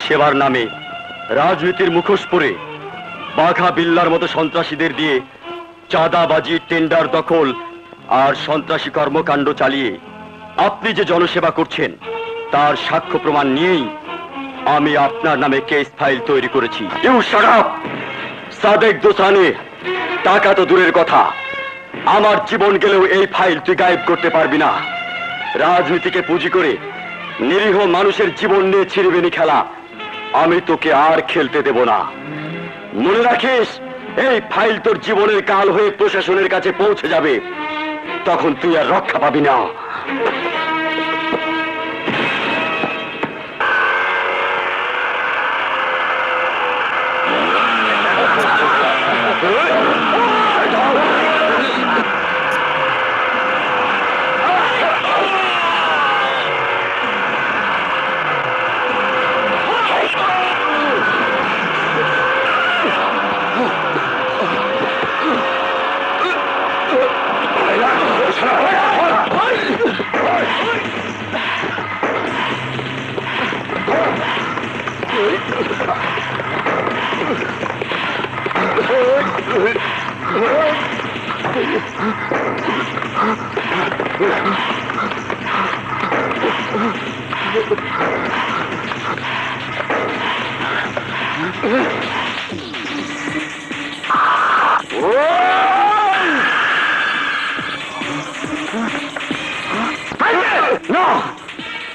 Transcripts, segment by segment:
সেবার নামে রাজনীতির মুখোশ পরে বাঘা বিল্লার মতো সন্ত্রাসীদের দিয়ে চাঁদাবাজি, টেন্ডার দখল আর সন্ত্রাসী কর্মকাণ্ড চালিয়ে আপনি যে জনসেবা করছেন তার সাক্ষ্য প্রমাণ নিয়েই আমি আপনার নামে কেস ফাইল তৈরি করেছি। You shut up! সাদেক দোসানে, টাকা তো দূরের কথা, আমার জীবন গেলেও এই ফাইল তুই গায়েব করতে পারবি না। রাজনীতিকে পুঁজি করে নিরীহ মানুষের জীবন নিয়ে ছিড়িবিনি খেলা আমি তোকে আর খেলতে দেব না। মনে রাখিস, এই ফাইল তোর জীবনের কাল হয়ে প্রশাসনের কাছে পৌঁছে যাবে, তখন তুই আর রক্ষা পাবি না।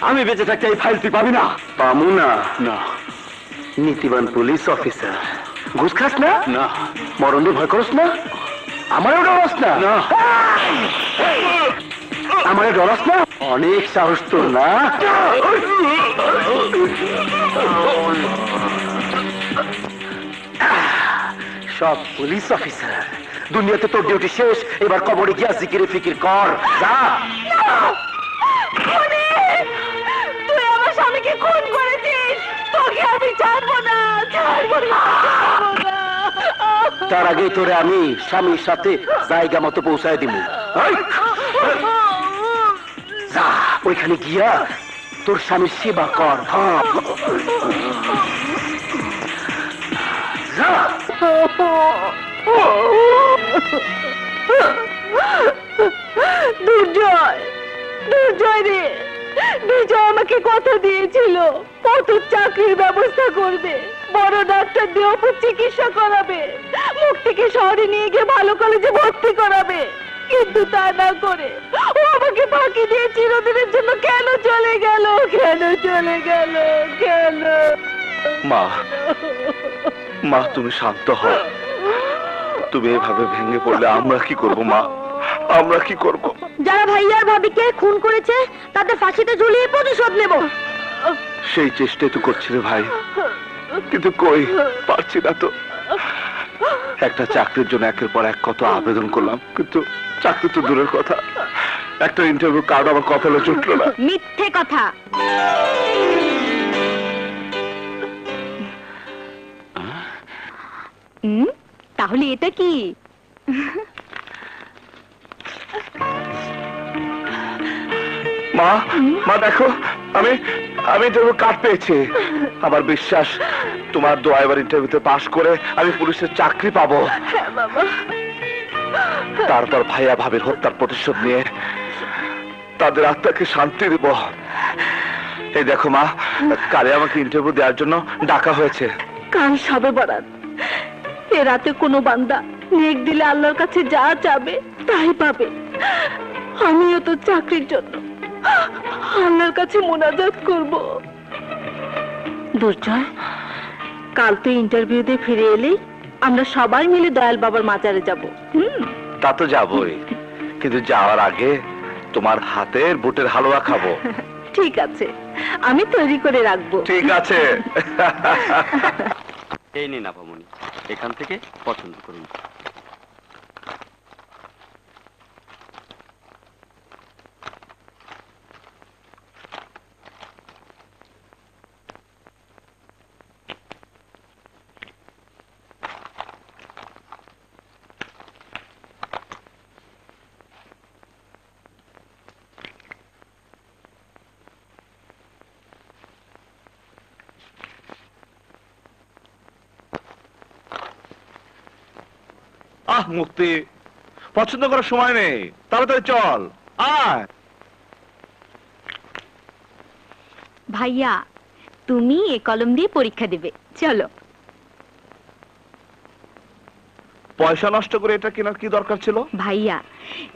আমি বেঁচে থাকতে এই ফাইল তুই পাবি না। পামু না? না। নীতিবান পুলিশ অফিসার, ঘুষ খাস না? না। মরণে ভয় করস না? আমারও ডরাস না? না। আমারে ডরাস না? অনেক সাহস তোর না? সব পুলিশ অফিসার, দুনিয়াতে তোর ডিউটি শেষ, এবার কবরে গিয়া জিকিরে ফিকির কর, যা। তুই আমার স্বামীকে খুন করেছিস, তোকে আমি ছাড়বো না, ছাড়বো না। তার আগে তোরে আমি স্বামীর সাথে জায়গা মতো পৌঁছায় দিব। যা, ওইখানে গিয়া তোর স্বামীর সেবা কর। দুর্জয়, দুর্জয় রে, বিজয় আমাকে কথা দিয়েছিল কত চাকরির ব্যবস্থা করবে, বড় ডাক্তার দিয়ে ওপর চিকিৎসা করাবে, মুক্তিকে শহরে নিয়ে গিয়ে ভালো কলেজে ভর্তি করাবে, কিন্তু তা না করে ও আমাকে ফাঁকি দিয়ে চিরদিনের জন্য কেন চলে গেল, কেন চলে গেল, কেন? মা, মা তুমি শান্ত হও। তুমি এভাবে ভেঙে পড়লে আমরা কি করব মা? আমরা কি করব? যারা ভাইয়ার ভাবিকে খুন করেছে তাদের ফাঁসিতে ঝুলিয়ে প্রতিশোধ নেব। সেই চেষ্টাই তো করছি রে ভাই, কিন্তু কই পারছি না তো। একটা চাকরির জন্য একের পর এক কত আবেদন করলাম, কিন্তু চাকরি তো দূরের কথা, একটা ইন্টারভিউ কার্ড আমার কপালে জুটলো না। মিথ্যে কথা। তাহলে এটা কি? মা, মা দেখো, আমি ইন্টারভিউ কার্ড পেয়েছি। আমার বিশ্বাস তোমার দোয়া এবার ইন্টারভিউতে পাশ করে আমি পুলিশের চাকরি পাবো। হ্যাঁ বাবা। তারপর ভাইয়া ভাবির হত্যার প্রতিশোধ নিয়ে তাদের আত্মাকে শান্তি দেব। এই দেখো মা, কালে আমাকে ইন্টারভিউ দেওয়ার জন্য ডাকা হয়েছে। কাল সবে বরাত, এ রাতে কোনো বান্দা নেক দিলে আল্লাহর কাছে যা চাবে তাই পাবে। আমিও তো চাকরির জন্য আল্লাহর কাছে মুনাজাত করব। দুর্জয়, কাল তুই ইন্টারভিউ দিয়ে ফিরে এলেই আমরা সবাই মিলে দয়াল বাবার মাজারে যাব। তা তো যাবই, কিন্তু যাওয়ার আগে তোমার হাতের বুটের হালুয়া খাবো। ঠিক আছে, আমি তৈরি করে রাখবো। ঠিক আছে। এই নিন আপামনি, এখান থেকে পছন্দ করুন। মুক্তি, পছন্দ করার সময় নেই, তাড়াতাড়ি চল আয়। ভাইয়া তুমি এ কলম দিয়ে পরীক্ষা দেবে, চলো। পয়সা নষ্ট করে এটা কেনার কি দরকার ছিল? ভাইয়া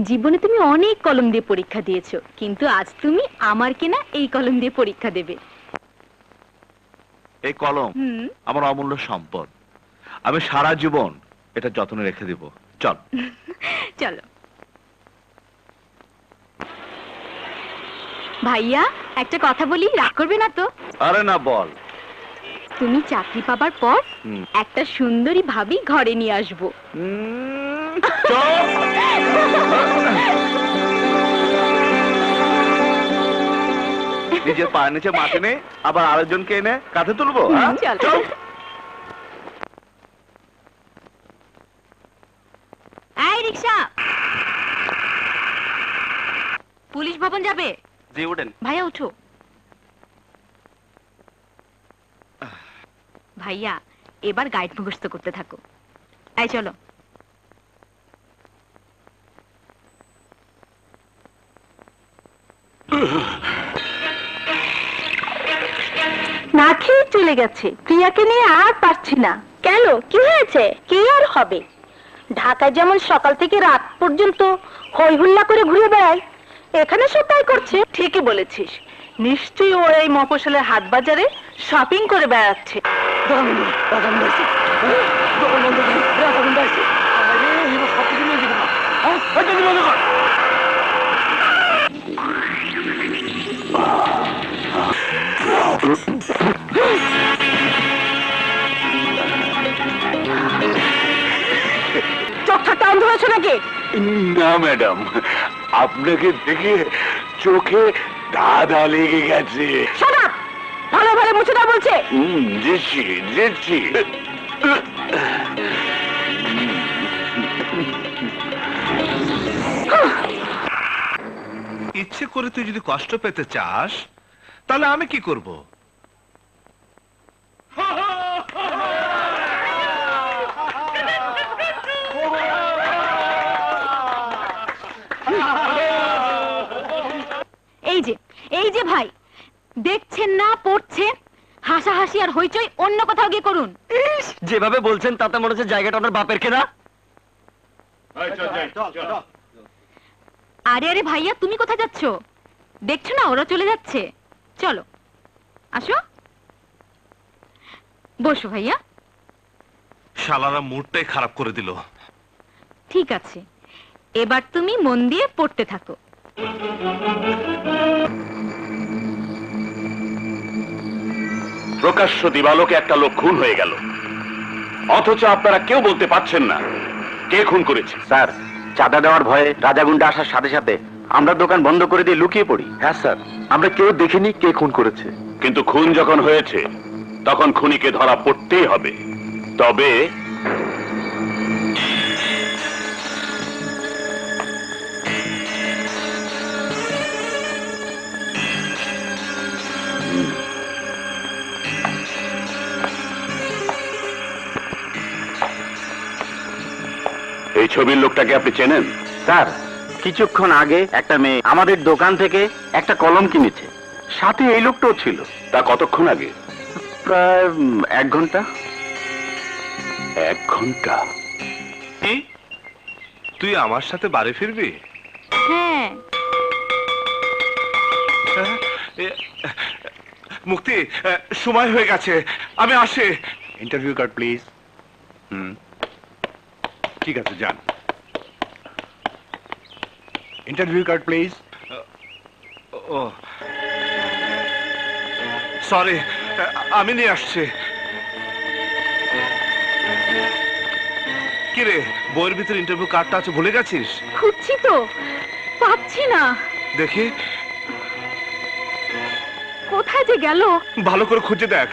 জীবনে তুমি অনেক কলম দিয়ে পরীক্ষা দিয়েছো, কিন্তু আজ তুমি আমার কেনা এই কলম দিয়ে পরীক্ষা দেবে। এই কলম আমার অমূল্য সম্পদ, আমি সারা জীবন এটা যত্নে রেখে দিব। চল চলো। ভাইয়া একটা কথা বলি, রাগ করবে না তো? আরে না, বল। তুমি চাকরি পাবার পর একটা সুন্দরী ভাবি ঘরে নিয়ে আসবো। চল। নিজের পায়ের নিচে মাটি নে, আবার আরেকজনকে এনে কাঁধে তুলবো। চল। এই রিকশা, পুলিশ ভবন যাবে? জি ওঠেন। ভাইয়া উঠো। ভাইয়া এবার গাইড মুখস্থ করতে থাকো। এই চলো। না খেয়ে চলে গেছে, প্রিয়াকে নিয়ে আর পারছি না। কেন, কি হয়েছে? কি আর হবে, ঢাকায় যেমন সকাল থেকে রাত পর্যন্ত হই হুল্লা করে ঘুরে বেড়ায়, এখানে সব তাই করছে। ঠিকই বলেছিস, নিশ্চয়ই ও এই মফস্বলের হাট বাজারে শপিং করে বেড়াচ্ছে। চোখটা টান ধরেছে নাকি? না ম্যাডাম, আপনাকে দেখে চোখে দাদা লেগে গেছে। ভালো ভালো মুছে দাও বলছে। দিচ্ছি। ইচ্ছে করে তুই যদি কষ্ট পেতে চাস, তাহলে আমি কি করব? এই যে ভাই, দেখছেন না পড়ছে, হাসাহাসি আর হইচই অন্য কোথাও গিয়ে করুন। যেভাবে বলছেন তাতে মনে হচ্ছে জায়গাটা আপনার বাপের কেনা। আরে আরে ভাইয়া, তুমি কোথায় যাচ্ছ? দেখছো না ওরা চলে যাচ্ছে, চলো আসো, বসো ভাইয়া। শালারা মুডটাই খারাপ করে দিল। ঠিক আছে, এবার তুমি মন দিয়ে পড়তে থাকো। প্রকাশ্য দিবালোকে একটা লোক খুন হয়ে গেল, অথচ আপনারা কেউ বলতে পারছেন না কে খুন করেছে। স্যার, চাঁদা দেওয়ার ভয়ে রাজাগুন্ডা আসার সাথে সাথে আমরা দোকান বন্ধ করে দিয়ে লুকিয়ে পড়ি। হ্যাঁ স্যার, আমরা কেউ দেখিনি কে খুন করেছে। কিন্তু খুন যখন হয়েছে তখন খুনিকে ধরা পড়তেই হবে। তবে এই ছবির লোকটাকে আপনি চেনেন? স্যার, কিছুক্ষণ আগে একটা মেয়ে আমাদের দোকান থেকে একটা কলম কিনেছে, সাথে এই লোকটাও ছিল। তা কতক্ষণ আগে? প্রায় 1 ঘন্টা। 1 ঘন্টা? তুই আমার সাথে বাড়ি ফিরবি? হ্যাঁ। মুক্তি, সময় হয়ে গেছে, আমি আসি। Interview card please. ঠিক আছে, যান। Interview card please. Oh sorry, আমি নিয়ে আসছি। কিরে, বইয়ের ভিতরে ইন্টারভিউ কার্ডটা আছে, ভুলে গেছিস? খুঁজছি তো, পাচ্ছি না। দেখি কোথায় যে গেল? ভালো করে খুঁজে দেখ,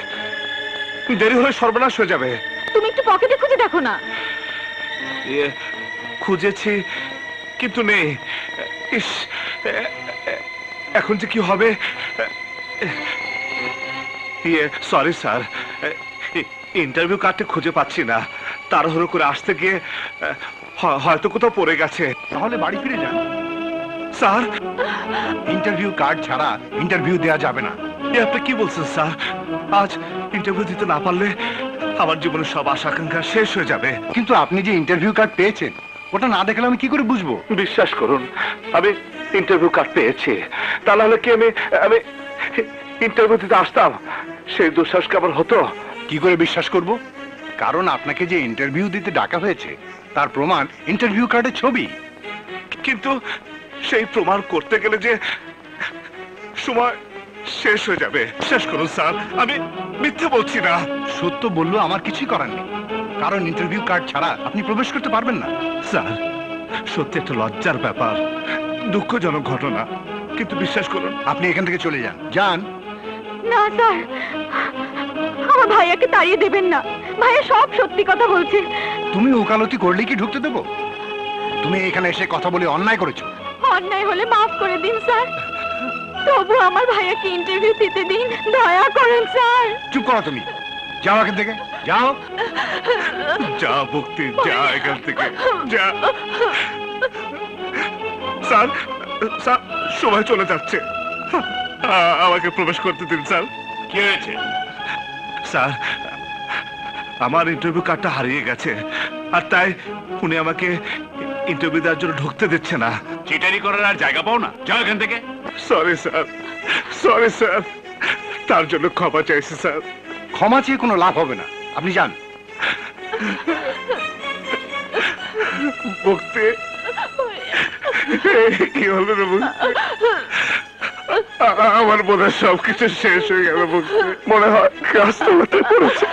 দেরি হলে সর্বনাশ হয়ে যাবে। তুমি একটু পকেটে খুঁজে দেখো না। খুঁজেছি কিন্তু নেই। ইস, এখন যে কি হবে? সরি স্যার, ইন্টারভিউ কার্ডটা খুঁজে পাচ্ছি না। তাড়াহুড়ো করে আসতে গিয়ে হয়তো কোথাও পড়ে গেছে। তাহলে বাড়ি ফিরে যান। স্যার, ইন্টারভিউ কার্ড ছাড়া ইন্টারভিউ দেওয়া যাবে না। এ আপনি কি বলছেন স্যার? আজ ইন্টারভিউ দিতে না পারলে আমার জীবনের সব আশা আকাঙ্ক্ষা শেষ হয়ে যাবে। কিন্তু আপনি যে ইন্টারভিউ কার্ড পেয়েছেন, ওটা না দেখলে আমি কি করে বুঝবো? বিশ্বাস করুন, আমি ইন্টারভিউ কার্ড পেয়েছি। তা নাহলে কি আমি আমি ইন্টারভিউ দিতে আসতাম? সেই দুঃসাহস আমার হতো। কি করে বিশ্বাস করব? কারণ আপনাকে যে ইন্টারভিউ দিতে ডাকা হয়েছে তার প্রমাণ ইন্টারভিউ কার্ডের ছবি। কিন্তু সেই প্রমাণ করতে গেলে যে সময় শেষ হয়ে যাবে। শেষ করুন স্যার, আমি মিথ্যে বলছি না। সত্য বললেও আমার কিছুই করার নেই, কারণ ইন্টারভিউ কার্ড ছাড়া আপনি প্রবেশ করতে পারবেন না। স্যার, সত্যি একটা লজ্জার ব্যাপার, দুঃখজনক ঘটনা, কিন্তু বিশ্বাস করুন। আপনি এখান থেকে চলে যান। যান। না স্যার, আমার ভাইয়াকে তাড়িয়ে দেবেন না। ভাইয়া সব সত্যি কথা বলছে। তুমি ওকালতি করলে কি ঢুকতে দেবো? তুমি এখানে এসে কথা বলে অন্যায় করেছো। অন্যায় হলে মাফ করে দিন স্যার, তবু আমার ভাইয়াকে ইন্টারভিউ দিতে দিন, দয়া করেন স্যার। চুপ করো তুমি, যাও এখান থেকে, যাও। যা মুক্তি, যা এখান থেকে, যা। স্যার, স্যার, সময় চলে যাচ্ছে, আমাকে প্রবেশ করতে দিন স্যার। কি হয়েছে? স্যার, আমার ইন্টারভিউ কার্ডটা হারিয়ে গেছে, আর তাই উনি আমাকে ইন্টারভিউ দেওয়ার জন্য ঢুকতে দিচ্ছে না। চিটারি করার আর জায়গা পাও না, যাও এখান থেকে। সরি স্যার, সরি স্যার, তার জন্য ক্ষমা চাইছি স্যার। ক্ষমা চেয়ে কোনো লাভ হবে না, আপনি যান। মুক্তি, কি হলো রে মুক্তি? আমার মনে হয় সবকিছু শেষ হয়ে গেল মুক্তি। মনে হয় গাছতলাতে পড়েছে।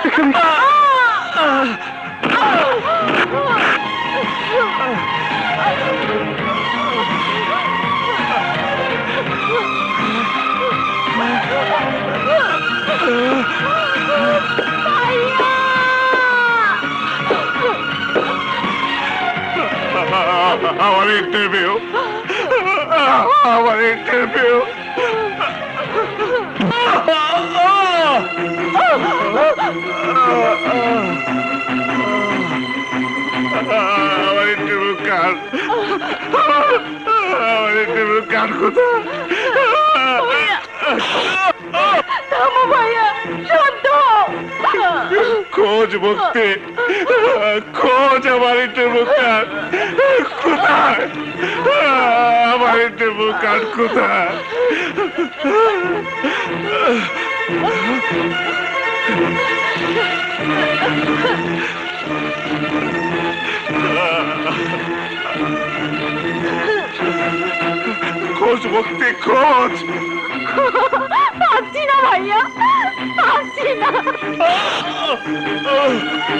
আমার ইন্টারভিউ, আমার ইন্টারভিউ। আমার ইন্টারভিউ কার্ড, আমার ইন্টারভিউ কার্ড কোথায়? থামো ভাইয়া, শান্ত হও। খোঁজ মুক্তি, খোঁজ আমার ইন্টারভিউ কার্ড কোথায়? আমার ইন্টারভিউ কার্ড কোথায়? খোঁজ মুক্তি, খোঁজ। পাচ্ছি না ভাইয়া, পাচ্ছি না।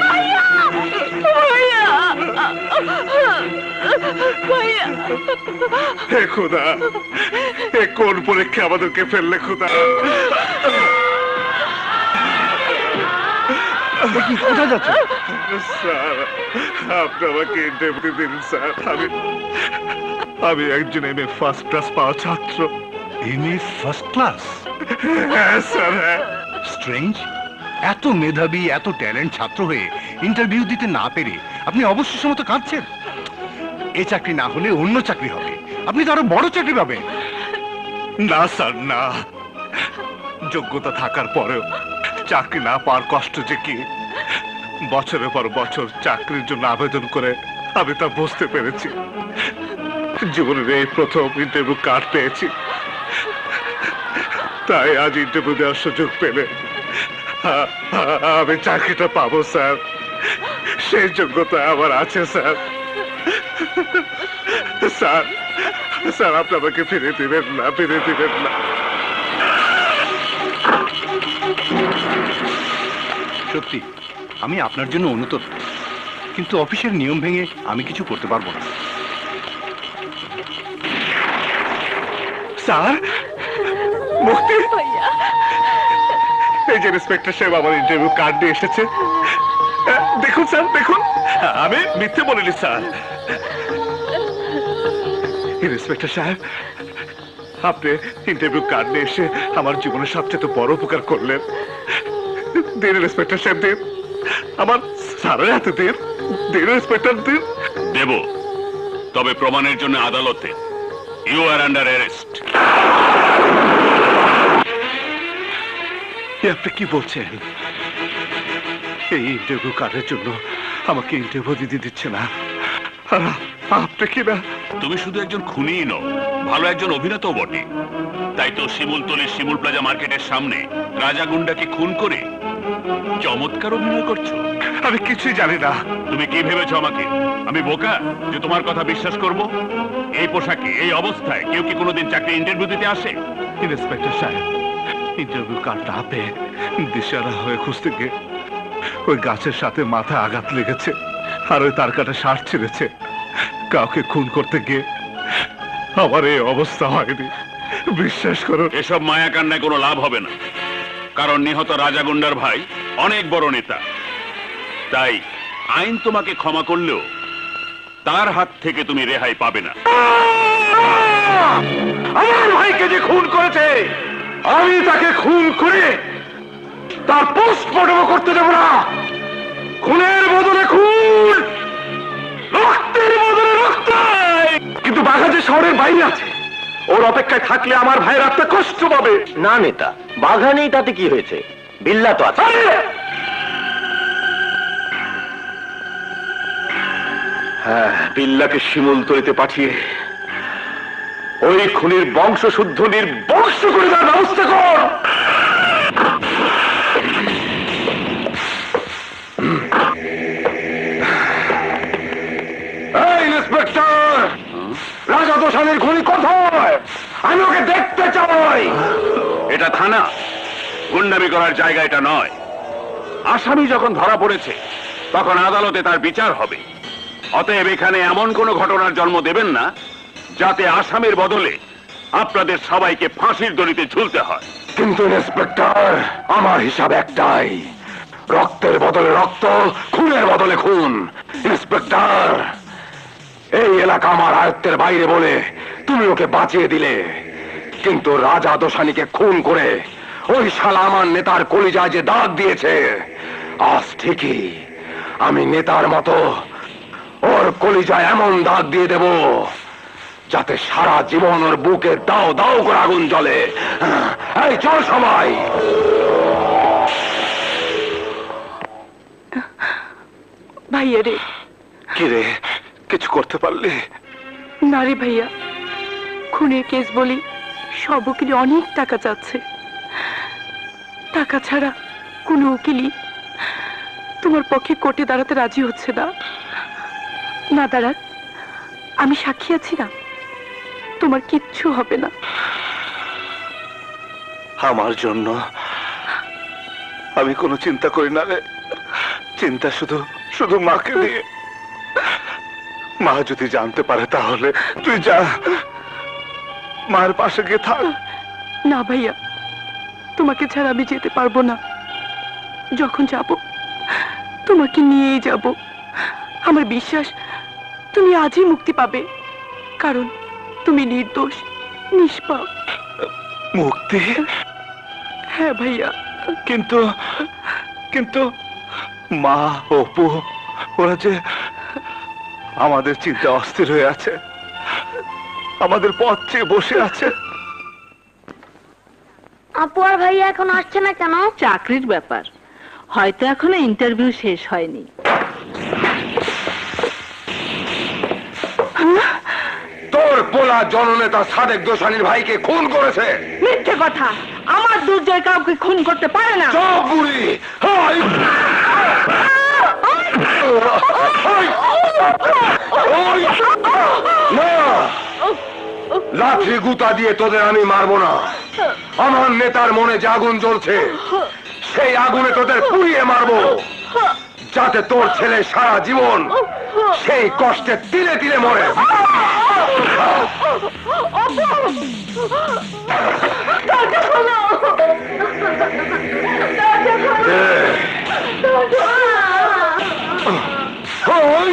ভাইয়া, ভাইয়া, ভাইয়া। হে খোদা, এ কোন পরীক্ষা আমাদেরকে ফেললে খোদা? কোথায় যাচ্ছে? স্যার, আপনি আমাকে ইন্টারভিউ দিন স্যার। আমি একজন MA ফার্স্ট ক্লাস পাওয়া ছাত্র। MA first class? হ্যাঁ স্যার, হ্যাঁ। স্ট্রেঞ্জ, এত মেধাবী, এত ট্যালেন্ট ছাত্র হয়ে ইন্টারভিউ দিতে না পেরে আপনি অবশেষ মতো কাঁদছেন। এই চাকরি না হলে অন্য চাকরি হবে, আপনি তো আরো বড় চাকরি পাবেন। না স্যার, না। যোগ্যতা থাকার পরেও চাকরি না পাওয়ার কষ্ট যে কি, বছরের পর বছর চাকরির জন্য আবেদন করে আমি তা বুঝতে পেরেছি। জীবনের এই প্রথম ইন্টারভিউ কার্ড পেয়েছি, তাই আজ ইন্টারভিউ দেওয়ার সুযোগ পেলে আমি চাকরিটা পাবো স্যার। সেই যোগ্যতা আমার আছে স্যার। স্যার, স্যার, আপনি আমাকে ফিরে দিবেন না, ফিরে দিবেন না। সত্যি আমি আপনার জন্য অনুতপ্ত, কিন্তু অফিসের নিয়ম ভেঙে আমি কিছু করতে পারবো না। স্যার, মুক্তি, ভাইয়া, এই যে ইন্সপেক্টর সাহেব আমার ইন্টারভিউ কার্ড দিয়ে এসেছে। দেখুন স্যার, দেখুন, আমি মিথ্যে বলিনি স্যার। ইন্সপেক্টর সাহেব, আপনি ইন্টারভিউ কার্ড নিয়ে এসে আমার জীবনের সবচেয়ে বড় উপকার করলেন। দিন ইন্সপেক্টর সাহেব, দিন। আমার স্যারের হাতে দিন, দিন ইন্সপেক্টর, দিন, দেব, তবে প্রমাণের জন্য আদালতে। You are under arrest. আপনি কি বলছেন? এই ইন্টারভিউ কার্ডের জন্য আমাকে ইন্টারভিউ দিতে দিচ্ছে না। আর আপনি কি না? তুমি শুধু একজন খুনিই নও, ভালো একজন অভিনেতাও বটে। তাই তো শিমুলতলির শিমুল প্লাজা মার্কেটের সামনে রাজা গুন্ডাকে খুন করে চমৎকার অভিনয় করছো। আমি কিছুই জানি না। তুমি কি ভেবেছো আমাকে? আমি বোকা যে তোমার কথা বিশ্বাস করব? এই পোশাকে, এই অবস্থায় কেউ কি কোনোদিন চাকরি ইন্টারভিউ দিতে আসে? ইন্সপেক্টর সাহেব, ইন্টারভিউ কার্ড না পেয়ে দিশারা হয়ে খুঁজতে গিয়ে ওই গাছের সাথে মাথায় আঘাত লেগেছে, আর ওই তার কাটা শার্ট ছিঁড়েছে। কাউকে খুন করতে গিয়ে আমার এই অবস্থা হয়নি, বিশ্বাস করুন। এসব মায়া কান্নায় কোনো লাভ হবে না, কারণ নিহত রাজা গুন্ডার ভাই অনেক বড় নেতা। তাই আইন তোমাকে ক্ষমা করলেও তার হাত থেকে তুমি রেহাই পাবে না। আমার ভাইকে যে খুন করেছে, আমি তাকে খুন করে তার পোস্টমর্টম করতে দেব না। খুনের বদলে খুন, রক্তের বদলে রক্ত। কিন্তু বাঘা যে শহরের বাইরে আছে, ওর অপেক্ষায় থাকলে আমার ভাইয়ের আত্মা কষ্ট পাবে। না নেতা, বাঘা নেই তাতে কি হয়েছে? বিল্লা তো আছে। হ্যাঁ, বিল্লাকে শিমুলতলিতে পাঠিয়ে ওই খুনির বংশশুদ্ধ নির্বংশ করে দেওয়ার ব্যবস্থা কর। এই ইন্সপেক্টর, রাজা দোষানের খুনি কোথায়? আমি ওকে দেখতে চাই। এটা থানা, গুন্ডামি করার জায়গা এটা নয়। আসামি যখন ধরা পড়েছে তখন আদালতে তার বিচার হবে। অতএব এখানে এমন কোনো ঘটনার জন্ম দেবেন না যাতে আসামির বদলে আপনাদের সবাইকে ফাঁসির দড়িতে ঝুলতে হয়। কিন্তু ইন্সপেক্টর, আমার হিসাব একটাই, রক্তের বদলে রক্ত, খুনের বদলে খুন। ইন্সপেক্টর, এই এলাকা আমার আয়ত্তের বাইরে বলে তুমি ওকে বাঁচিয়ে দিলে, কিন্তু রাজা দোসানিকে খুন করে ওই শালা আমার নেতার কলিজায় যে দাগ দিয়েছে, আজ ঠিকই আমি নেতার মতো ওর কলিজায় এমন দাগ দিয়ে দেব যাতে সারা জীবন ওর বুকে দাও দাও করে আগুন জ্বলে। এই চল সবাই। ভাইয়া রে, কি রে, কিছু করতে পারলি? না রে ভাইয়া, খুনের কেস বলি সব উকিল অনেক টাকা চাচ্ছে। টাকা ছাড়া কোনো উকিলই তোমার পক্ষে কোর্টে দাঁড়াতে রাজি হচ্ছে না। না দাঁড়াক, আমি সাক্ষী আছি না, তোমার কিচ্ছু হবে না। আমার জন্য আমি কোনো চিন্তা করি না রে। চিন্তা শুধু শুধু মাকে নিয়ে। মা যদি জানতে পারে তাহলে তুই যা, মায়ের পাশে গিয়ে থাক। না ভাইয়া, তোমাকে ছাড়া আমি যেতে পারবো না। যখন যাব তোমাকে নিয়েই যাব। আমার বিশ্বাস তুমি আজই মুক্তি পাবে, কারণ তুমি নির্দোষ, নিষ্পাপ। মুক্তি? হ্যাঁ ভাইয়া। কিন্তু কিন্তু মা, অপু, ওরা যে আমাদের চিন্তা অস্থির হয়ে আছে, আমাদের পথ চেয়ে বসে আছে। আপু আর ভাইয়া এখন আসছে না কেন? চাকরির ব্যাপার, হয়তো এখনো ইন্টারভিউ শেষ হয়নি। তোর পোলা জননেতা সাদেক দোসানির ভাইকে খুন করেছে। মিথ্যে কথা, আমার দুর্জয় কাউকে খুন করতে পারে না। চুপ বুড়ি! হাই! ওই! না! লাঠি গুতা দিয়ে তোদের আমি মারবো না। আমার নেতার মনে যে আগুন জ্বলছে, সেই আগুনে তোদের পুড়িয়ে মারবো, যাতে তোর ছেলে সারা জীবন সেই কষ্টে তিলে তিলে মরে। ওই!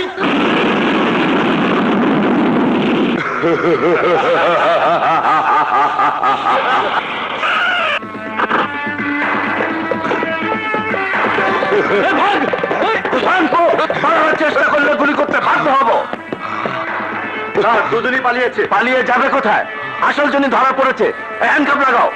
চেষ্টা করলে গুলি করতে বাধ্য হবো। স্যার দুজনই পালিয়েছে। পালিয়ে যাবে কোথায়? আসল জন্য ধরা পড়েছে, হ্যান্ডকাপ লাগাও।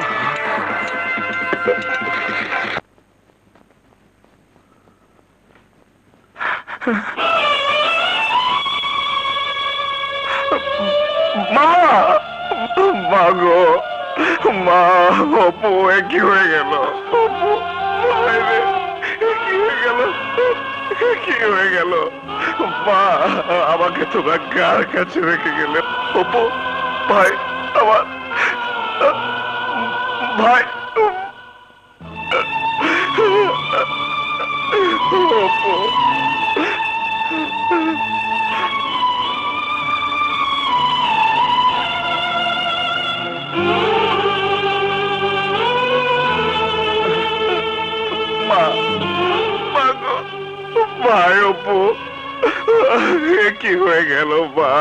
মা, মা গো, মা, অপু কি হয়ে গেল? অপু, ভাইরে, কি হয়ে গেল? কি হয়ে গেল? মা, আমাকে তোমরা কার কাছে রেখে গেলে? অপু, ভাই, আমার ভাই, অপু। মা, মা গো, ভাই, অপু, কি হয়ে গেল মা?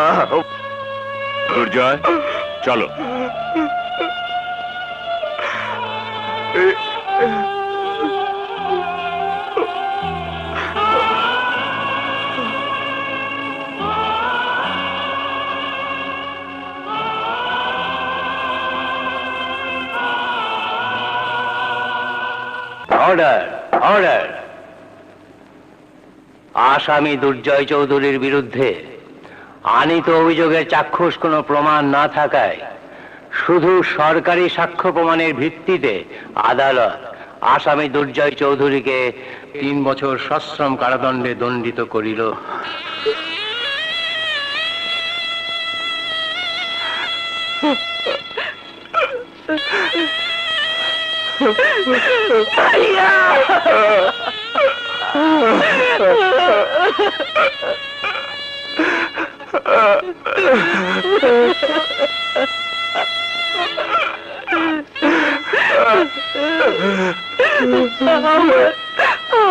দুর্জয়, চলো। Order, order. আসামি দুর্জয় চৌধুরীর বিরুদ্ধে আনিত অভিযোগের চাক্ষুষ কোনো প্রমাণ না থাকায় শুধু সরকারি সাক্ষ্য প্রমাণের ভিত্তিতে আদালত আসামি দুর্জয় চৌধুরীকে 3 বছর সশ্রম কারাদণ্ডে দণ্ডিত করিল।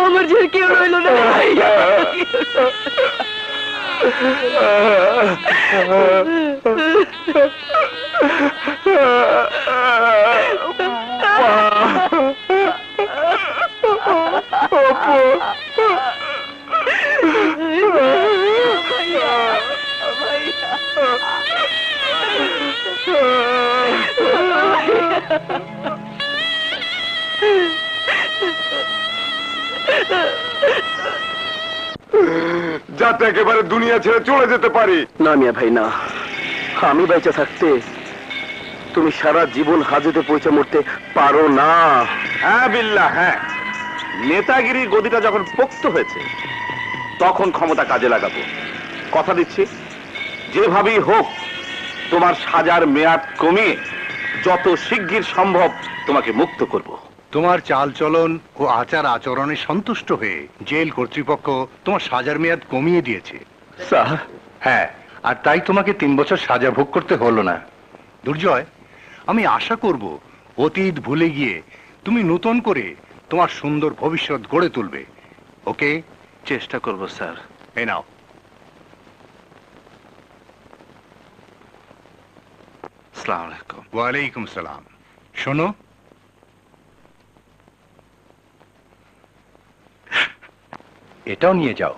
আমার যে কেউ রইল না ভাইয়া। যাতে একেবারে দুনিয়া ছেড়ে চলে যেতে পারি। না মিয়া ভাই না, আমি বেঁচে থাকতে তুমি সারা জীবন হাজতে পৌঁছে মরতে পারো না। হ্যাঁ বিল্লাহ, হ্যাঁ, নেতাগিরির গদিটা যখন পোক্ত হয়েছে তখন ক্ষমতা কাজে লাগাবো। কথা দিচ্ছি, যেভাবেই হোক তোমার সাজার মেয়াদ কমিয়ে যত শিগগির সম্ভব তোমাকে মুক্ত করব। তোমার চালচলন ও আচার আচরণে সন্তুষ্ট হয়ে জেল কর্তৃপক্ষ তোমার সাজার মেয়াদ কমিয়ে দিয়েছে। স্যার, হ্যাঁ, আর তাই তোমাকে 3 বছর সাজা ভোগ করতে হলো না। দুর্জয়, আমি আশা করব অতীত ভুলে গিয়ে তুমি নতুন করে তোমার সুন্দর ভবিষ্যৎ গড়ে তুলবে। ওকে? চেষ্টা করব স্যার। এই নাও। আসসালামু আলাইকুম। ওয়ালাইকুম সালাম। শোনো, এটাও নিয়ে যাও।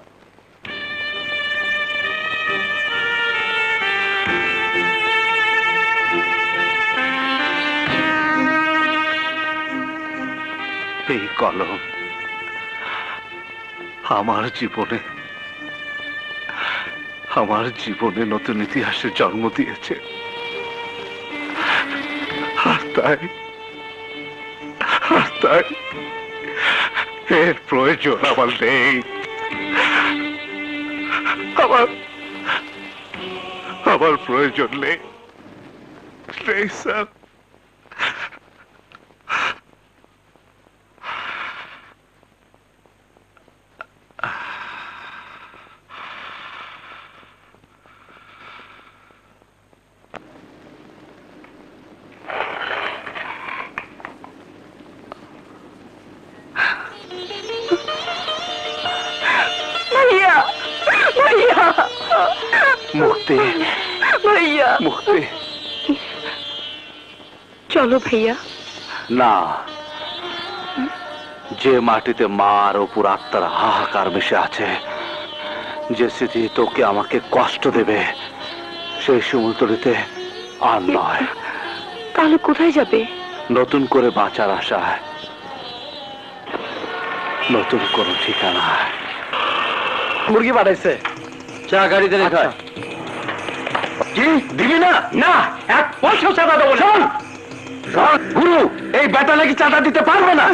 এই কলম আমার জীবনে নতুন ইতিহাসের জন্ম দিয়েছে, আর তাই এর প্রয়োজন আমার নেই। আমার প্রয়োজন নেই স্যার। মুক্তি, ভাইয়া মুক্তি। চলো ভাইয়া। না, যে মাটিতে মার ওপর আত্মার হাহাকার মিশে আছে, যে স্মৃতি তোকে আমাকে কষ্ট দেবে, সেই শিমুলতলিতে আর নয়, তাহলে কোথায় যাবে? নতুন করে বাঁচার আশায়, নতুন কোনো ঠিকানা। মুরগি পাঠাইছে, চা গাড়িতে রেখে আয়। কি দিবি না? না, এক পয়সা চাঁদা দেবো না। গুরু, এই বেটা নাকি চাঁদা দিতে পারবে না।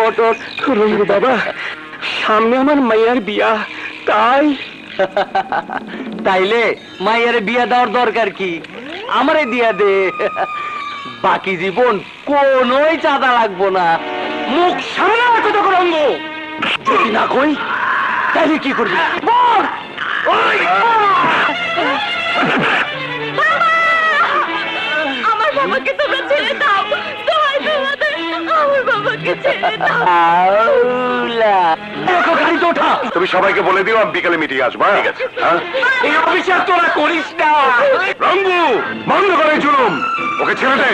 ওট ওট রঙ্গু বাবা, সামনে আমার মাইয়ার বিয়া, তাই তাইলে মায়ের বিয়া দেওয়ার দরকার কি? আমারে দিয়া দে, বাকি জীবন কোনোই চাঁদা লাগবো না। মুখ সামনে রাখো তো রঙ্গু। যদি না কই তাহলে কি করবি? বল। ওই! আমার বাবাকে তোমরা ছেড়ে দাও, দোহাই তোমাদের, আমার বাবাকে ছেড়ে দাও। আউলা। দেখো, গাড়িতে ওঠা। তুমি সবাইকে বলে দিও আমি বিকালে মিটিং আসবো। ঠিক আছে? এই অফিসার তোরা করিস না। রঙ্গু, বন্ধ করে জুলুম, ওকে ছেড়ে দে।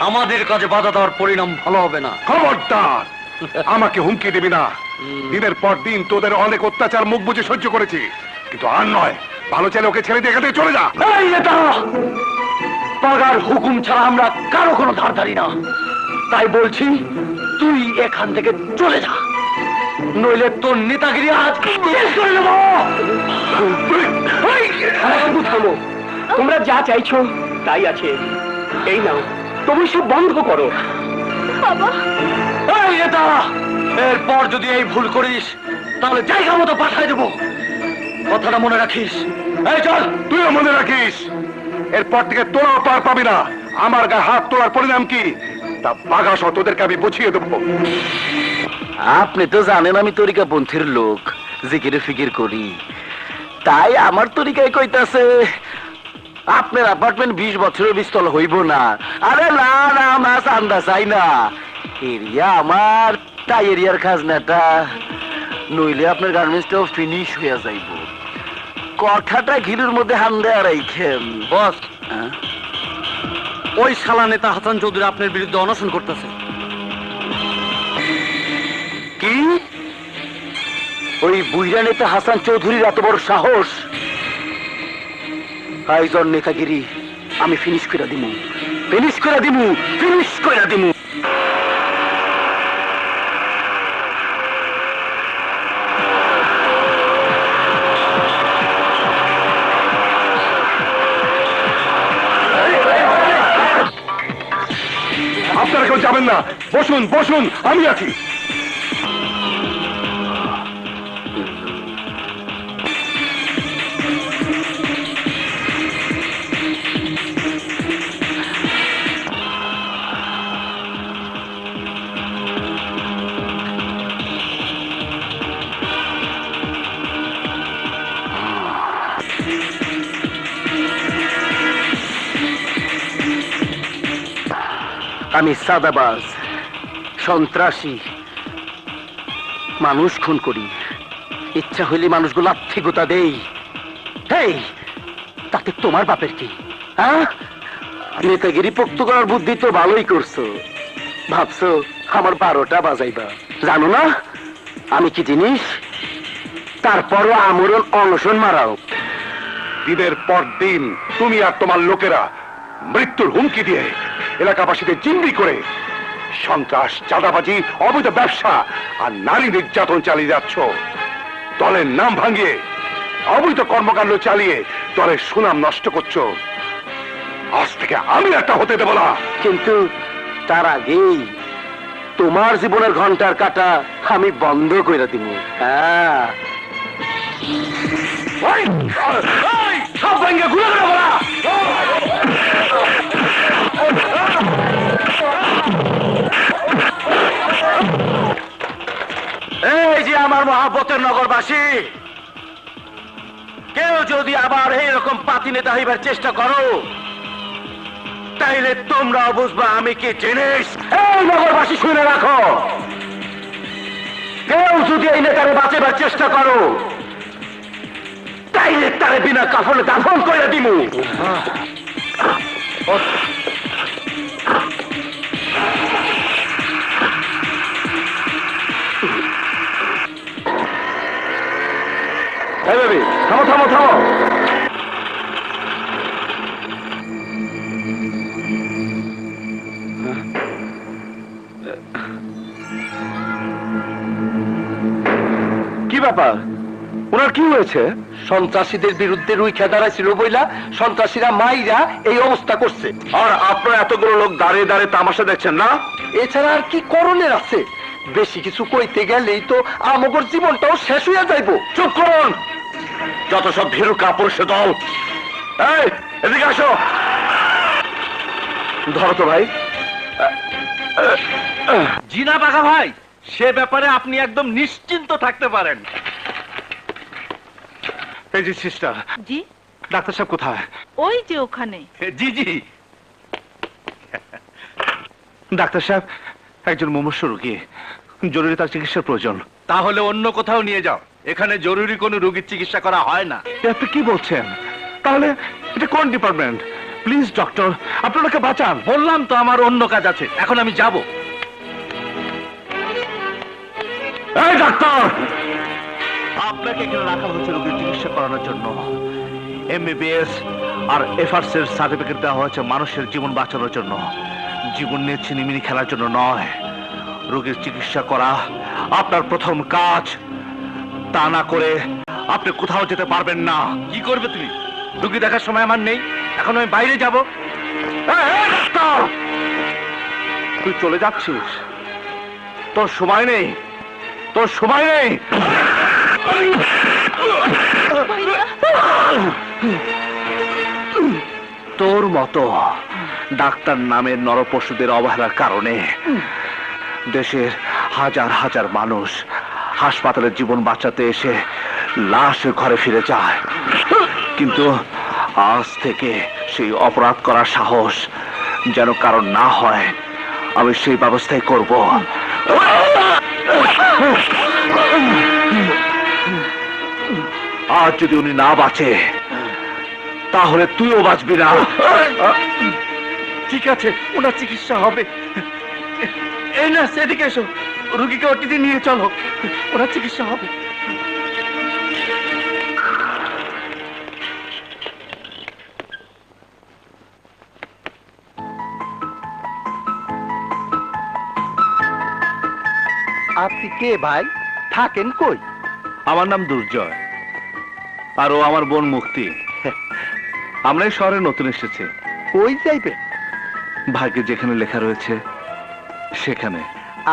আমাদের কাজে বাধা দেওয়ার পরিণাম ভালো হবে না। খবরদার, আমাকে হুমকি দিবি না। দিনের পর দিন তোদের অনেক অত্যাচার মুখ বুঝে সহ্য করেছি, কিন্তু আর নয়। ভালো চাইলে ওকে ছেড়ে দিয়ে এখান থেকে চলে যা। এই নেতা, পাগার হুকুম ছাড়া আমরা কারো কোনো ধার ধারি না। তাই বলছি, তুই এখান থেকে চলে যা, নইলে তোর নেতাগিরি আজ শেষ করে নেব। থামো, তোমরা যা চাইছো তাই আছে, এই নাও, তুমি সব বন্ধ করো। বাবা, এই নেতা, এরপর যদি এই ভুল করিস তাহলে জায়গা মতো পাঠায় দেবো, কথাটা মনে রাখিস। এই চল। তুইও মনে রাখিস, এরপর থেকে তোরাও পার পাবি না। আমার গায়ে হাত তোলার পরিণাম কি তা বাঘা সহ তোদেরকে আমি বুঝিয়ে দেবো। আপনি তো জানেন আমি তরিকাপন্থীর লোক, জিকিরে ফিকির করি, তাই আমার তরিকায় কইতাছে আপনার অ্যাপার্টমেন্ট 20 বছরের বিস্তল হইব না। আরে না না, আমরা চান্দা চাই না, এরিয়া আমার, তাই এরিয়ার খাজনাটা, নইলে আপনার গার্মেন্টসটাও ফিনিশ হইয়া যাইব। কথাটা ঘিরুর মধ্যে হান্দে রাইখেন। বস, ওই শালা নেতা হাসান চৌধুরী আপনার বিরুদ্ধে অনশন করতেছে। কি? ওই বুইরা নেতা হাসান চৌধুরীর এত বড় সাহস? আইজন নেতাগিরি আমি ফিনিশ করে দিমু, ফিনিশ করে দিমু, ফিনিশ করে দিমু। আপনারা কেউ যাবেন না, বসুন বসুন, আমি আছি। আমি সাদাবাজ, সন্ত্রাসী, মানুষ খুন করি, ইচ্ছা হইলে মানুষগুলো আর্থিকতা দেই। হেই, তাতে তোমার বাপের কি? হ্যাঁ, নেতাগিরি পোক্ত করার বুদ্ধি তো ভালোই করছো, ভাবছো আমার 12টা বাজাইবা। জানো না আমি কি জিনিস? তারপরও আমরণ অনশন মারাও। দিনের পর দিন তুমি আর তোমার লোকেরা মৃত্যুর হুমকি দিয়ে এলাকাবাসীদের জিম্মি করে সন্ত্রাস, চাঁদাবাজি, অবৈধ ব্যবসা আর নারী নির্যাতন চালিয়ে যাচ্ছ। দলের নাম ভাঙিয়ে অবৈধ কর্মকাণ্ড চালিয়ে দলের সুনাম নষ্ট করছো। আজ থেকে আমি একটা হতে দেব না। কিন্তু তার আগেই তোমার জীবনের ঘন্টার কাটা আমি বন্ধ করে দিব। হ্যাঁ, সব ভেঙে ঘুরে ঘুরে বলা। এই যে আমার মহাব্বতের নগরবাসী, কেউ যদি আবার এইরকম পাতি নেতা হইবার চেষ্টা করো তাইলে তোমরা বুঝবা আমি কি জিনিস। এই নগরবাসী শুনে রাখো, কেউ যদি এই নেতারে বাঁচাবার চেষ্টা করো তাইলে তারে বিনা কাফনে দাফন করে দিমু। এই বেবি, থামো থামো থামো। কি ব্যাপার, ওনার কি হয়েছে? সন্ত্রাসীদের বিরুদ্ধে রুইখা দাঁড়াইছিল বইলা সন্ত্রাসীরা মাইরা এই অবস্থা করছে। আর আপনারা এতগুলো লোক দাঁড়িয়ে দাঁড়িয়ে তামাশা দেখছেন না? এছাড়া আর কি করণের আছে? বেশি কিছু কইতে গেলেই তো আমগর জীবনটাও শেষ হইয়া যাইবো। চুপ করুন, যত সব ভীরু কাপুরুষ দল। এই, এদিকে আসো। ধরো তো ভাই। জিনা বাঘা ভাই, সে ব্যাপারে আপনি একদম নিশ্চিন্ত থাকতে পারেন। এই যে সিস্টার, জি, ডাক্তার সাহেব কোথায়? ওই যে ওখানে। জি জি। ডাক্তার সাহেব, একজন মুমূর্ষু রোগী, জরুরি তার চিকিৎসার প্রয়োজন। তাহলে অন্য কোথাও নিয়ে যাও, এখানে জরুরি কোনো রোগীর চিকিৎসা করা হয় না। আপনি কি বলছেন? তাহলে এটা কোন ডিপার্টমেন্ট? প্লিজ ডক্টর, আপনাকে বাঁচান। বললাম তো আমার অন্য কাজ আছে, এখন আমি যাব। এই ডাক্তার, আপনাকে এখানে রাখা হয়েছে রোগীর চিকিৎসা করানোর জন্য। এমবিবিএস আর এফআরস এর সার্টিফিকেট দেওয়া হয়েছে মানুষের জীবন বাঁচানোর জন্য, জীবন নিয়ে ছিনিমিনি খেলার জন্য নয়। রোগীর চিকিৎসা করা আপনার প্রথম কাজ। তা না করে আপনি কোথাও যেতে পারবেন না। কি করবে তুমি? রোগী দেখার সময় আমার নেই, এখন আমি বাইরে যাব। ডাক্তার, তুই চলে যাচ্ছিস? তোর সময় নেই, তোর সময় নেই। তোর মতো ডাক্তার নামের নরপশুদের অবহেলার কারণে দেশের হাজার হাজার মানুষ হাসপাতালের জীবন বাঁচাতে এসে লাশ ঘরে ফিরে যায়, কিন্তু আজ থেকে সেই অপরাধ করার সাহস যেন কারণ না হয়, আমি সেই ব্যবস্থাই করব। আজ যদি উনি না বাঁচে তাহলে তুইও বাঁচবি না। ঠিক আছে, ওনার চিকিৎসা হবে। এই না, সেদিকে এসো, রুগীকে ওটিতে নিয়ে চলো, ওনার চিকিৎসা হবে। আপনি কে ভাই? থাকেন কই? আমার নাম দুর্জয়, আর ও আমার বোন মুক্তি। আমরা এই শহরে নতুন এসেছি। কই যাইবে? ভাগ্যে যেখানে লেখা রয়েছে সেখানে।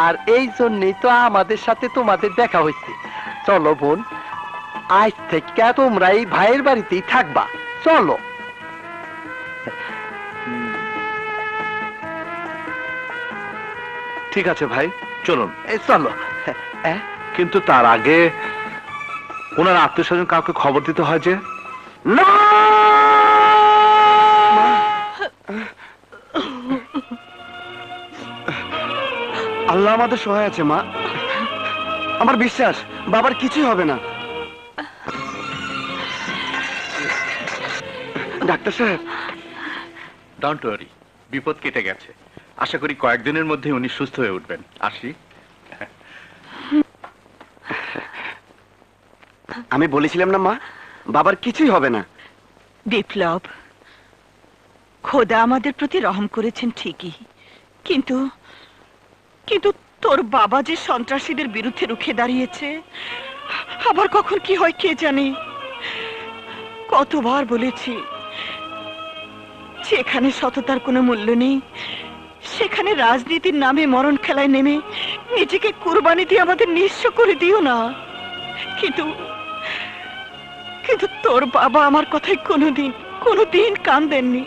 আর এই জন্যই তো আমাদের সাথে তোমাদের দেখা হয়েছে। চলো বোন, আজ থেকে তোমরা এই ভাইয়ের বাড়িতেই থাকবা। চলো। ঠিক আছে ভাই, চলুন। এই চলো। কিন্তু তার আগে ওনার আত্মীয় স্বজন কাউকে খবর দিতে হয় যে। না, আল্লাহ আমাদের সহায় আছে মা, আমার বিশ্বাস বাবার কিছুই হবে না। ডাক্তার সাহেব, ডোন্ট ওয়ারি, বিপদ কেটে গেছে। আশা করি কয়েকদিনের মধ্যে উনি সুস্থ হয়ে উঠবেন। আসি। আমি বলেছিলাম না মা, বাবার কিছুই হবে না। বিপ্লব, খোদা আমাদের প্রতি রহম করেছেন ঠিকই, কিন্তু কিন্তু তোর বাবা যে সন্ত্রাসীদের বিরুদ্ধে রুখে দাঁড়িয়েছে, আবার কখন কি হয় কে জানে। কতবার বলেছি, যেখানে সততার কোনো মূল্য নেই সেখানে রাজনীতির নামে মরণ খেলায় নেমে নিজেকে কুরবানি দিয়ে আমাদের নিঃস্ব করে দিও না। কিন্তু কিন্তু তোর বাবা আমার কথায় কোনোদিন কান দেননি।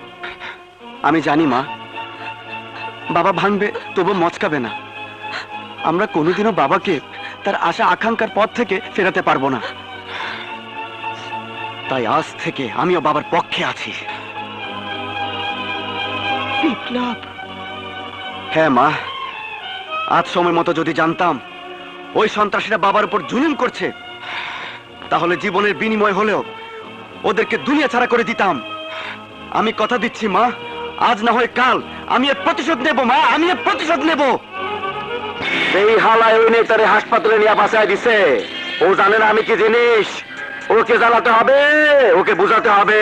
আমি জানি মা, বাবা ভাঙবে তবু মচকাবে না। আমরা কোনোদিনও বাবাকে তার আশা আকাঙ্ক্ষার পথ থেকে ফেরাতে পারবো না। তাই আজ থেকে আমিও বাবার পক্ষে আছি। বিপ্লব, হ্যাঁ মা, আজ সময় মতো যদি জানতাম ওই সন্ত্রাসীরা বাবার উপর জুলুম করছে, তাহলে জীবনের বিনিময় হলেও ওদেরকে দুনিয়া ছাড়া করে দিতাম। আমি কথা দিচ্ছি মা, আজ না হয় কাল আমি এর প্রতিশোধ নেব মা, আমি এর প্রতিশোধ নেব। এই হালায় ওই নেতারে হাসপাতালে নিয়ে বাঁচায় দিছে। ও জানে না আমি কি জিনিস। ও ওকে জ্বালাতে হবে, ওকে বোঝাতে হবে।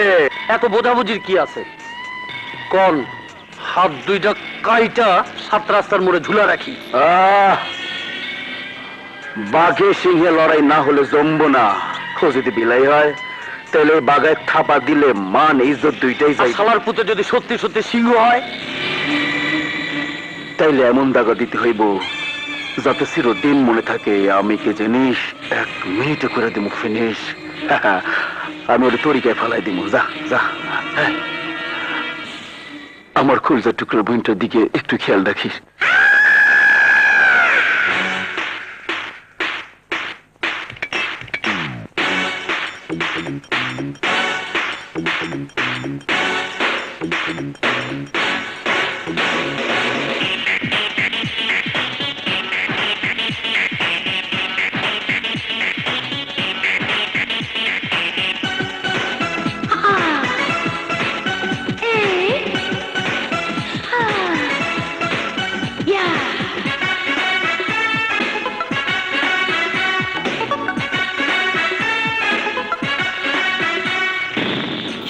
এত বোঝাবুঝির কি আছে? কোন হাত দুইটা কাইটা সাত রাস্তার মোড়ে ঝুলা রাখি। বাঘে সিংহে লড়াই না হলে জমবো না। ও যদি বিলাই হয় তাহলে বাঘায় থাপা দিলে মান ইজ্জত দুইটাই যাই। শালার পুতে যদি সত্যি সত্যি সিংহ হয় তাইলে এমন দাগা দিতে হইব যাতে চিরদিন মনে থাকে আমি কে জিনিস। 1 মিনিটে করে দিব ফিনিশ। আমি ওর তরিকায় ফেলাই দিব। যা যা। আমার কলজার টুকরো বোনটার দিকে একটু খেয়াল রাখিস।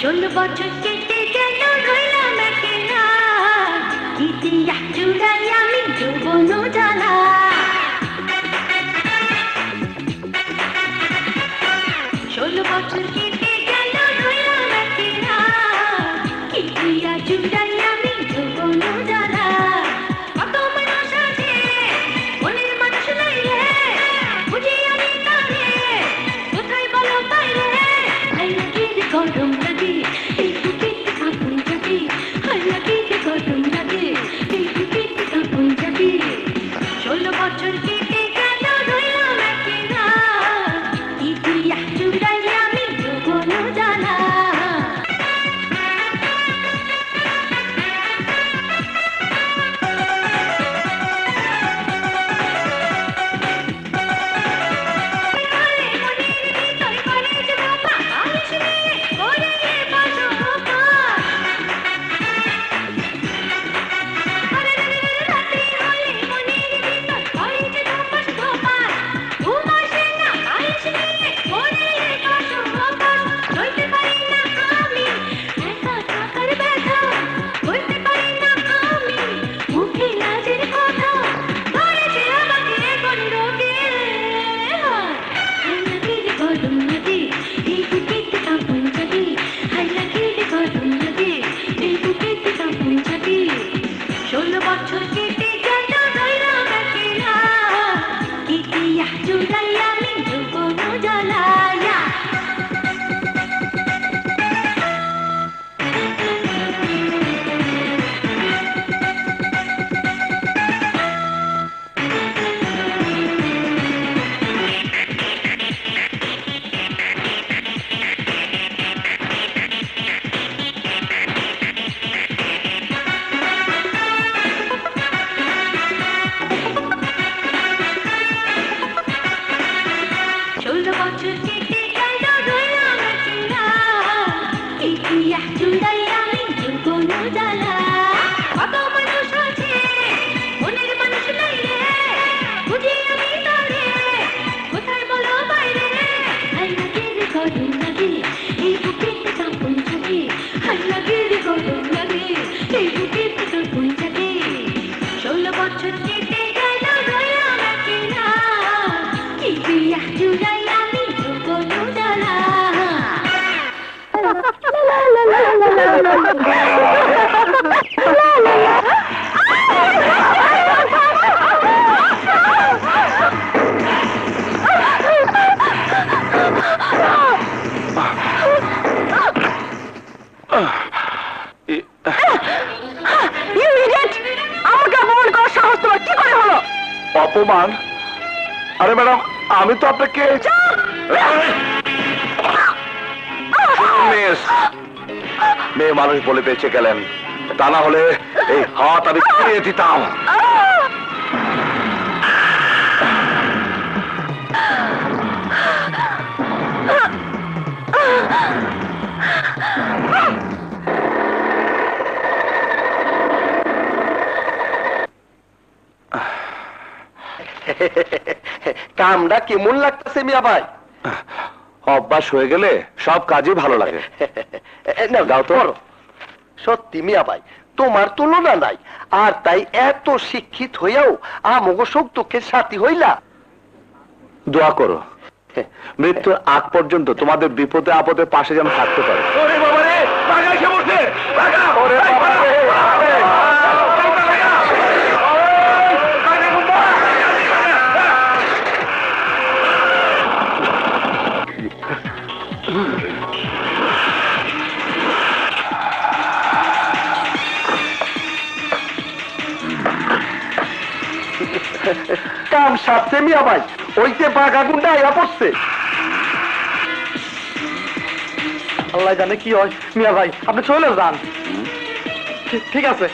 ষোলো বছর কেটে গেল রইলাম একেলা, ইতিহাস জুড়াই আমি যৌবন জ্বালা। ষোলো বছর কেটে গেল রইলাম একেলা, ইতিহাস জুড়াই আমি যৌবন জ্বালা। কত মানুষ আছে মনের মানুষ নাই রে, বুঝি আমি তারে কোথায় বলো বাইরে। হাই লাগে রে গরম লাগে, এই বুকেতে কাঁপুন যাবে। হাই লাগে রে গরম লাগে, এই বুকেতে কাঁপুন যাবে। 16 বছর কেটে গেল রইলাম একেলা, ইতিহাস জুড়াই আমি যৌবন জ্বালা। বছর কেটে গেল রইলাম একেলা, ইতিহাস জুড়াই আমি যৌবন জ্বালায়া। বছর কেটে গেল রইলাম একেলা, ইতিহাস জুড়াই আমি যৌবন জ্বালা। কত মানুষ আছে মনের মানুষ নাই রে, বুঝি আমি তারে কোথায় বলো বাইরে। হাই লাগে রে গরম লাগে, এই বুকেতে কাঁপুন জাগে। হাই লাগে রে গরম লাগে, এই বুকেতে কাঁপুন জাগে। 16 বছর কেটে গেল রইলাম একেলা, ইতিহাস জুড়াই অপমান? আরে ম্যাডাম, আমি তো আপনাকে মেয়ে মানুষ বলে বেঁচে গেলেন, তা না হলে এই হাত আমি ফিরিয়ে দিতাম। কামটা কেমন লাগতেছে মিয়া ভাই? অভ্যাস হয়ে গেলে সব কাজই ভালো লাগে। না গাও তো সত্যি মিয়া ভাই তোমার তুলনা নাই, আর তাই এত শিক্ষিত হইয়াও আমগো সুখ দুঃখের সাথী হইলা। দোয়া করো মৃত্যুর আগ পর্যন্ত তোমাদের বিপদে আপদে পাশে যেন থাকতে পারে। ওরে বাবা রে, বাঘা এসে বসে, বাঘা! ওরে বাবা রে! কাম সারছে মিয়া ভাই, ওইতে বাঘা গুন্ডা আইয়া পড়ছে। আল্লাহ জানে কি হয়। মিয়া ভাই আপনি চলে যান। ঠিক আছে।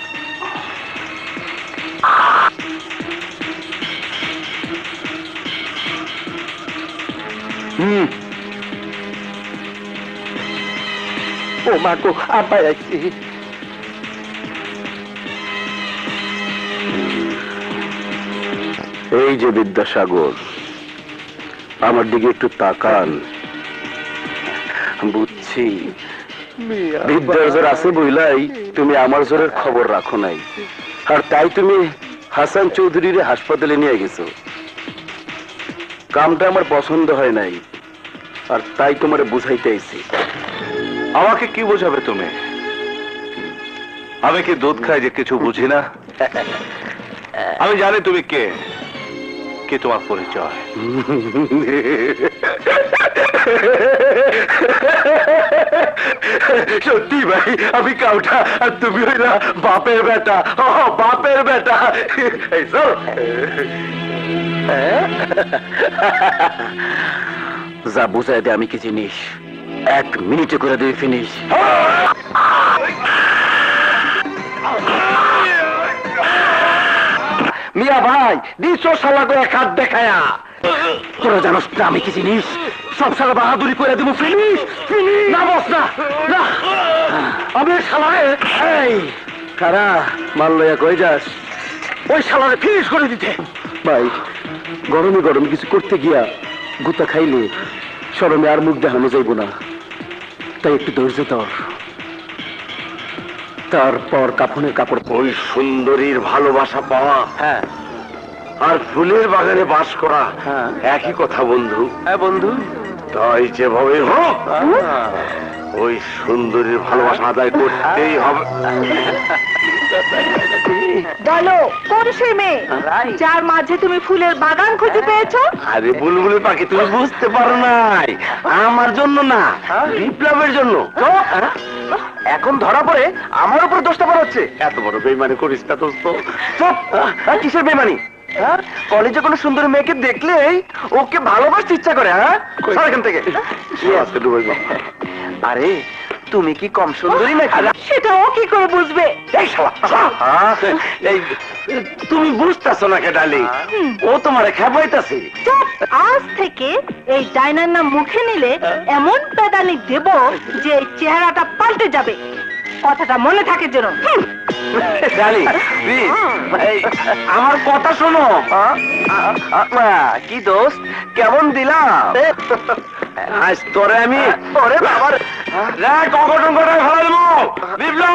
ও মা গো, আব্বাই আইছি। এই যে বিদ্যাসাগর, আমার দিকে একটু তাকান। বুঝছি বিদ্যার জোর আছে বইলাই তুমি আমার জোরের খবর রাখো নাই, আর তাই তুমি হাসান চৌধুরীর হাসপাতালে নিয়ে গেছো। কামটা আমার পছন্দ হয় নাই, আর তাই তোমারে বুঝাইতে আইছি। আমাকে কি বোঝাবে তুমি? আমি কি দুধ খাই যে কিছু বুঝি না? আমি জানি তুমি কে, কি তোমার পরিচয়। সত্যি ভাই আমি কাউটা, আর তুমি হইলা বাপের বেটা। বাপের বেটা। এই চল। যা বুঝাই দে আমি কি জিনিস, 1 মিনিটে করে দিই ফিনিশ। মিয়া ভাই দিছো শালা করে কাট দেখায়া। তোরা জানোস না আমি কি জিনিস, সব সারা বাহাদুরি করে দেবো। ফিনিশ না বস না, না আমি শালারে। এই কারা মাল লইয়া কই যাস? ওই শালারে ফিনিশ করে দিতে। ভাই গরমে গরমে কিছু করতে গিয়া গুতা খাইলে শরমে আর মুখ দেখানো যাইব না, তাই একটু ধৈর্য ধর। তারপর কাফনের কাপড়। ওই সুন্দরীর ভালোবাসা পাওয়া, হ্যাঁ আর ফুলের বাগানে বাস করা একই কথা বন্ধু। হ্যাঁ বন্ধু। তাই যেভাবে হোক ওই সুন্দরীর ভালোবাসা আদায় করতেই হবে। বলো কোন সে মেয়ে যার মাঝে তুমি ফুলের বাগান খুঁজে পেয়েছো? আরে বুলবুলি পাখি তুমি বুঝতে পারো নাই, আমার জন্য না, বিপ্লবের জন্য। এখন ধরা পড়ে আমার উপর দোষটা পড়া হচ্ছে। এত বড় বেইমানি করিস না দোস্ত। চুপ! কিসের বেমানি? কলেজে কোনো সুন্দরী মেয়েকে দেখলেই ওকে ভালোবাসতে ইচ্ছা করে। হ্যাঁ সর এখান থেকে। আরে তুমি কি কম সুন্দরী নাকি? সেটা ও কি করে বুঝবে? এই শালা, এই তুমি বুঝতেছো না কে ডালি, ও তোমারে খেপাইতাছে। চুপ! আজ থেকে এই ডাইনার নাম মুখে নিলে এমন পেদানি দেব যে এই চেহারাটা পাল্টে যাবে। কথাটা মনে থাকে যেন। ডালি প্লিজ, আমার কথা শোনো। কি দোস্ত কেমন দিলাম? আজ তোরে আমি ওরে বাবার অঘটন করে ফেলা দেবো। বিপ্লব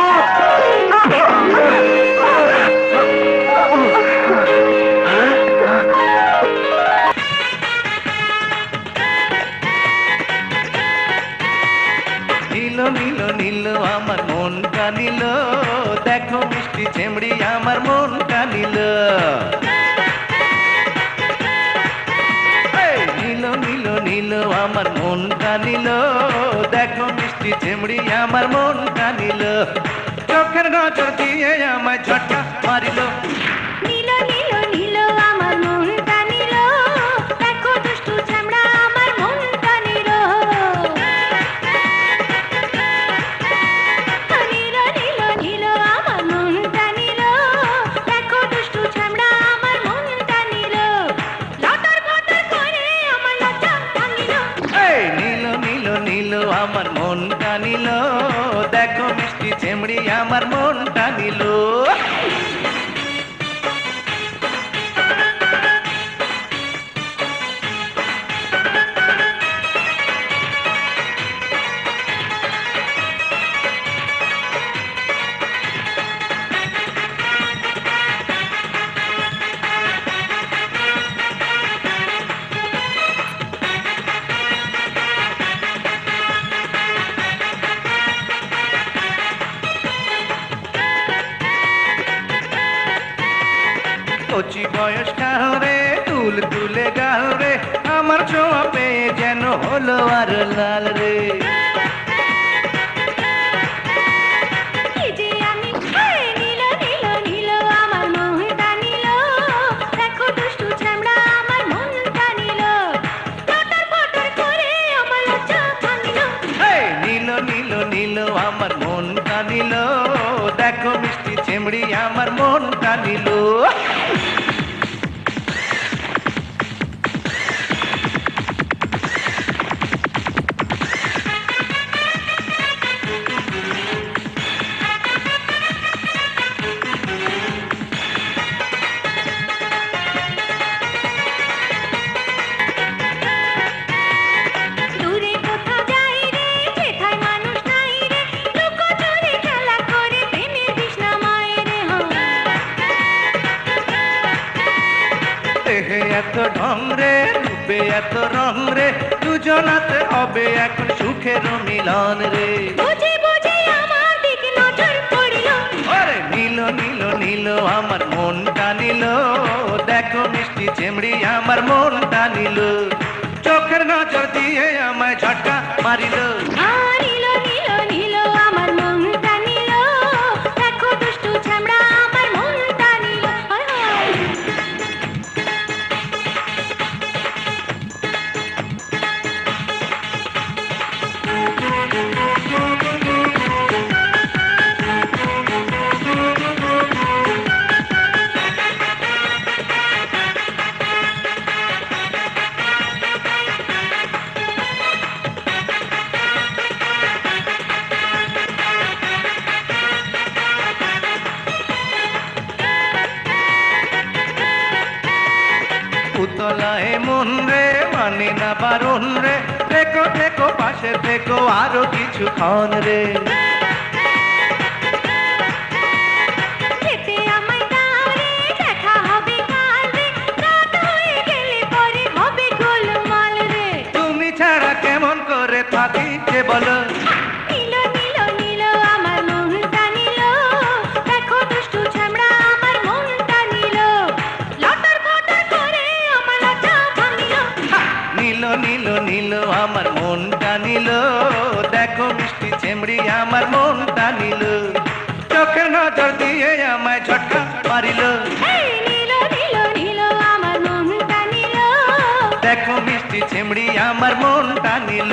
নীল নীল নীল আমার মনটা নীল, দেখো মিষ্টি চেমড়ি আমার মনটা নীল। নীল নীল নীল আমার মনটা নীল, দেখো মিষ্টি চেমড়ি আমার মনটা নীল। চোখের নজর দিয়ে আমায় ঝটকা মারিল। নীল নীল নীল আমার মনটা নীল, দেখো দুষ্টু চামড়া আমার মনটা নীল। নীল নীল নীল আমার মনটা নীল, দেখো দুষ্টু চামড়া আমার মনটা নীল। লটর পটর করে আমার লজ্জা ভাঙিল। নীল নীল নীল আমার মনটা নীল, দেখো মিষ্টি চেমড়ি আমার মনটা নীল। কচি বয়স কাল রে তুল তুলে গাল রে আমার ছোঁয়া পেয়ে যেন হলো আর লাল রে কি যে আমি নীল নীল নীল আমার মনটা নীল দেখো দুষ্টু ছামড়া আমার মনটা নীল লটর পটর করে আমার লজ্জা ভাঙিল এই নীল নীল নীল আমার মনটা নীল দেখো মিষ্টি চেমড়ি আমার মনটা নীল দূরে কোথাও যাই রে যেথায় মানুষ নাই রে লুকোচুরি খেলা করে প্রেমের তৃষ্ণা মায়ের দেহে এত ঢং রে রূপে এত রং রে দুজনাতে হবে এখন সুখের মিলন রে বুঝে বুঝে আমার দিকে নজর পড়িল ওরে নীল নীল নীল আমার মনটা নীল দেখো মিষ্টি চেমড়ি আমার মনটা নীল চোখের নজর দিয়ে আমায় ঝটকা মারিল নীল নীল নীল আমার মনটা নীল দেখো দুষ্টু ছামড়া আমার মনটা নীল হায় হায় উতলায় মন রে মানে না বারণ রে দেখো দেখো পাশে দেখো আরো কিছুক্ষণ রে যেতে আমায় দাও রে দেখা হবে কাল রে রাত হয়ে গেলে পরে হবে গোলমাল রে তুমি ছাড়া কেমন করে থাকি যে বলো নীল নীল নীল আমার মনটা নীল দেখো দুষ্টু ছামড়া আমার মনটা নীল লটর পটর করে আমার লজ্জা ভাঙিল নীল নীল নীল আমার মনটা নীল দেখো মিষ্টি চেমড়ি আমার মনটা নীল চোখের নজর দিয়ে আমায় ঝটকা মারিল এই নীল নীল নীল আমার মনটা নীল দেখো মিষ্টি চেমড়ি আমার মনটা নীল